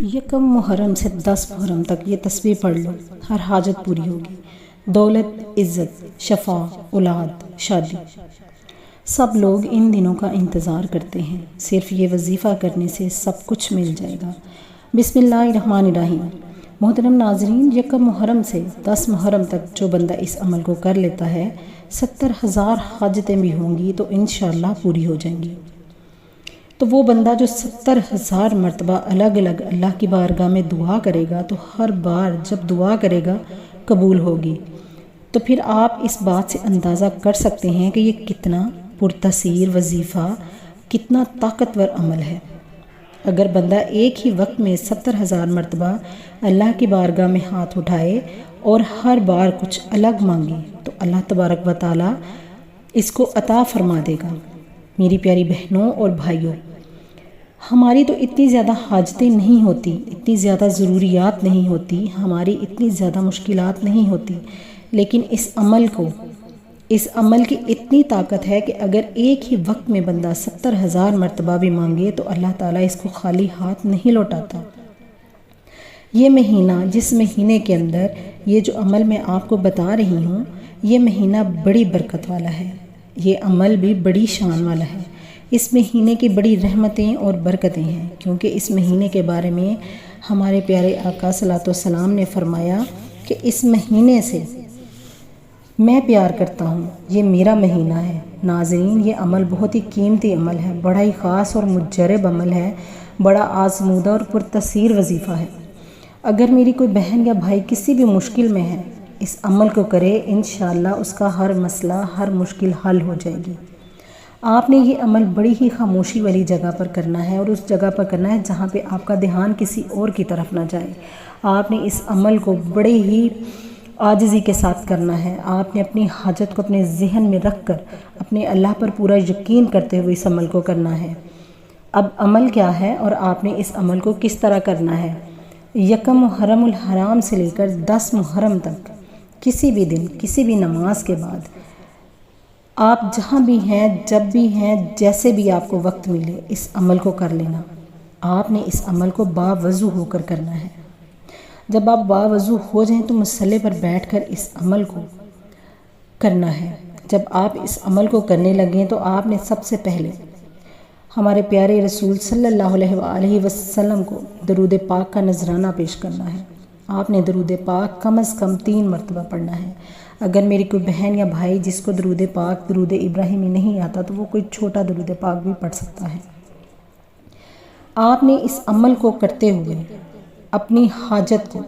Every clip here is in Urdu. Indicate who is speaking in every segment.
Speaker 1: یکم محرم سے 10 محرم تک یہ تسبیح پڑھ لو، ہر حاجت پوری ہوگی۔ دولت، عزت، شفا، اولاد، شادی، سب لوگ ان دنوں کا انتظار کرتے ہیں۔ صرف یہ وظیفہ کرنے سے سب کچھ مل جائے گا۔ بسم اللہ الرحمن الرحیم۔ محترم ناظرین، یکم محرم سے 10 محرم تک جو بندہ اس عمل کو کر لیتا ہے، 70,000 حاجتیں بھی ہوں گی تو انشاءاللہ پوری ہو جائیں گی۔ تو وہ بندہ جو 70,000 مرتبہ الگ الگ اللہ کی بارگاہ میں دعا کرے گا تو ہر بار جب دعا کرے گا قبول ہوگی۔ تو پھر آپ اس بات سے اندازہ کر سکتے ہیں کہ یہ کتنا پرتاثیر وظیفہ، کتنا طاقتور عمل ہے۔ اگر بندہ ایک ہی وقت میں 70,000 مرتبہ اللہ کی بارگاہ میں ہاتھ اٹھائے اور ہر بار کچھ الگ مانگے تو اللہ تبارک و تعالیٰ اس کو عطا فرما دے گا۔ میری پیاری بہنوں اور بھائیوں، ہماری تو اتنی زیادہ حاجتیں نہیں ہوتی، اتنی زیادہ ضروریات نہیں ہوتی، ہماری اتنی زیادہ مشکلات نہیں ہوتی، لیکن اس عمل کی اتنی طاقت ہے کہ اگر ایک ہی وقت میں بندہ 70,000 مرتبہ بھی مانگے تو اللہ تعالیٰ اس کو خالی ہاتھ نہیں لوٹاتا۔ یہ مہینہ، جس مہینے کے اندر یہ جو عمل میں آپ کو بتا رہی ہوں، یہ مہینہ بڑی برکت والا ہے، یہ عمل بھی بڑی شان والا ہے۔ اس مہینے کی بڑی رحمتیں اور برکتیں ہیں، کیونکہ اس مہینے کے بارے میں ہمارے پیارے آقا صلی اللہ علیہ وسلم نے فرمایا کہ اس مہینے سے میں پیار کرتا ہوں، یہ میرا مہینہ ہے۔ ناظرین، یہ عمل بہت ہی قیمتی عمل ہے، بڑا ہی خاص اور مجرب عمل ہے، بڑا آزمودہ اور پرتاثیر وظیفہ ہے۔ اگر میری کوئی بہن یا بھائی کسی بھی مشکل میں ہے، اس عمل کو کرے، انشاءاللہ اس کا ہر مسئلہ، ہر مشکل حل ہو جائے گی۔ آپ نے یہ عمل بڑی ہی خاموشی والی جگہ پر کرنا ہے، اور اس جگہ پر کرنا ہے جہاں پہ آپ کا دھیان کسی اور کی طرف نہ جائے۔ آپ نے اس عمل کو بڑے ہی عاجزی کے ساتھ کرنا ہے۔ آپ نے اپنی حاجت کو اپنے ذہن میں رکھ کر اپنے اللہ پر پورا یقین کرتے ہوئے اس عمل کو کرنا ہے۔ اب عمل کیا ہے اور آپ نے اس عمل کو کس طرح کرنا ہے؟ یکم محرم الحرام سے لے کر 10 محرم تک کسی بھی دن، کسی بھی نماز کے بعد آپ جہاں بھی ہیں، جب بھی ہیں، جیسے بھی آپ کو وقت ملے، اس عمل کو کر لینا۔ آپ نے اس عمل کو باوضو ہو کر کرنا ہے۔ جب آپ باوضو ہو جائیں تو مصلی پر بیٹھ کر اس عمل کو کرنا ہے۔ جب آپ اس عمل کو کرنے لگیں تو آپ نے سب سے پہلے ہمارے پیارے رسول صلی اللہ علیہ وآلہ وسلم کو درود پاک کا نذرانہ پیش کرنا ہے۔ آپ نے درود پاک کم از کم 3 مرتبہ پڑھنا ہے۔ اگر میری کوئی بہن یا بھائی جس کو درود پاک، درود ابراہیمی نہیں آتا تو وہ کوئی چھوٹا درود پاک بھی پڑھ سکتا ہے۔ آپ نے اس عمل کو کرتے ہوئے اپنی حاجت کو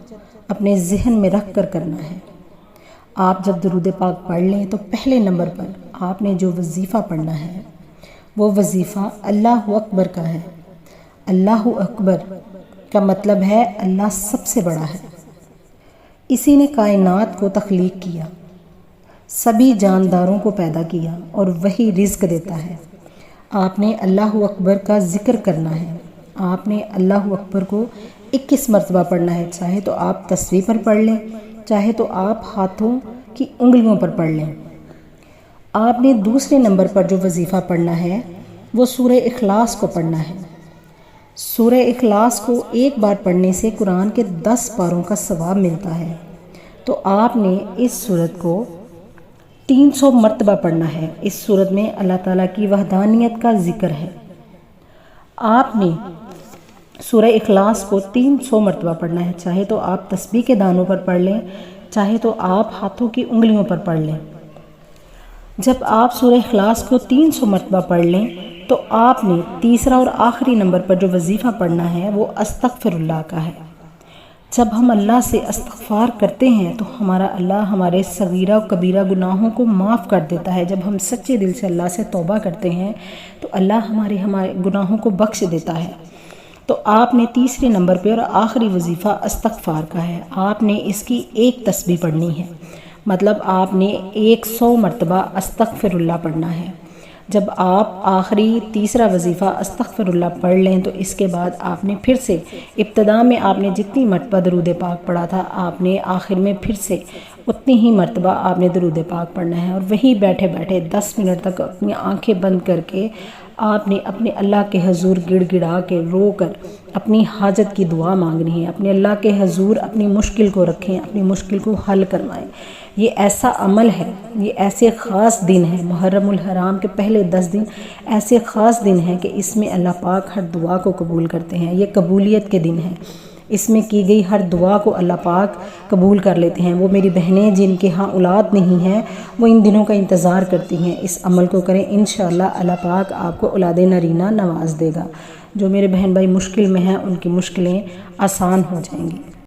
Speaker 1: اپنے ذہن میں رکھ کر کرنا ہے۔ آپ جب درود پاک پڑھ لیں تو پہلے نمبر پر آپ نے جو وظیفہ پڑھنا ہے وہ وظیفہ اللہ اکبر کا ہے۔ اللہ اکبر کا مطلب ہے اللہ سب سے بڑا ہے۔ اسی نے کائنات کو تخلیق کیا، سبھی جانداروں کو پیدا کیا اور وہی رزق دیتا ہے۔ آپ نے اللہ اکبر کا ذکر کرنا ہے۔ آپ نے اللہ اکبر کو 21 مرتبہ پڑھنا ہے، چاہے تو آپ تسبیح پر پڑھ لیں، چاہے تو آپ ہاتھوں کی انگلیوں پر پڑھ لیں۔ آپ نے دوسرے نمبر پر جو وظیفہ پڑھنا ہے وہ سورہ اخلاص کو پڑھنا ہے۔ سورہ اخلاص کو ایک بار پڑھنے سے قرآن کے 10 پاروں کا ثواب ملتا ہے۔ تو آپ نے اس سورت کو 300 مرتبہ پڑھنا ہے۔ اس سورت میں اللہ تعالیٰ کی وحدانیت کا ذکر ہے۔ آپ نے سورہ اخلاص کو 300 مرتبہ پڑھنا ہے، چاہے تو آپ تسبیح کے دانوں پر پڑھ لیں، چاہے تو آپ ہاتھوں کی انگلیوں پر پڑھ لیں۔ جب آپ سورہ اخلاص کو 300 مرتبہ پڑھ لیں تو آپ نے تیسرا اور آخری نمبر پر جو وظیفہ پڑھنا ہے وہ استغفر اللہ کا ہے۔ جب ہم اللہ سے استغفار کرتے ہیں تو ہمارا اللہ ہمارے صغیرہ و کبیرہ گناہوں کو معاف کر دیتا ہے۔ جب ہم سچے دل سے اللہ سے توبہ کرتے ہیں تو اللہ ہمارے گناہوں کو بخش دیتا ہے۔ تو آپ نے تیسرے نمبر پہ اور آخری وظیفہ استغفار کا ہے۔ آپ نے اس کی ایک تسبیح پڑھنی ہے، مطلب آپ نے 100 مرتبہ استغفر اللہ پڑھنا ہے۔ جب آپ آخری تیسرا وظیفہ استغفر اللہ پڑھ لیں تو اس کے بعد آپ نے پھر سے ابتدا میں آپ نے جتنی مرتبہ درود پاک پڑھا تھا، آپ نے آخر میں پھر سے اتنی ہی مرتبہ آپ نے درود پاک پڑھنا ہے، اور وہی بیٹھے بیٹھے 10 منٹ تک اپنی آنکھیں بند کر کے آپ نے اپنے اللہ کے حضور گڑ گڑا کے رو کر اپنی حاجت کی دعا مانگنی ہے، اپنے اللہ کے حضور اپنی مشکل کو رکھیں، اپنی مشکل کو حل کروائیں۔ یہ ایسا عمل ہے، یہ ایسے خاص دن ہے، محرم الحرام کے پہلے 10 دن ایسے خاص دن ہیں کہ اس میں اللہ پاک ہر دعا کو قبول کرتے ہیں۔ یہ قبولیت کے دن ہیں، اس میں کی گئی ہر دعا کو اللہ پاک قبول کر لیتے ہیں۔ وہ میری بہنیں جن کے ہاں اولاد نہیں ہیں وہ ان دنوں کا انتظار کرتی ہیں، اس عمل کو کریں، انشاءاللہ اللہ پاک آپ کو اولاد نرینہ نواز دے گا۔ جو میرے بہن بھائی مشکل میں ہیں ان کی مشکلیں آسان ہو جائیں گی۔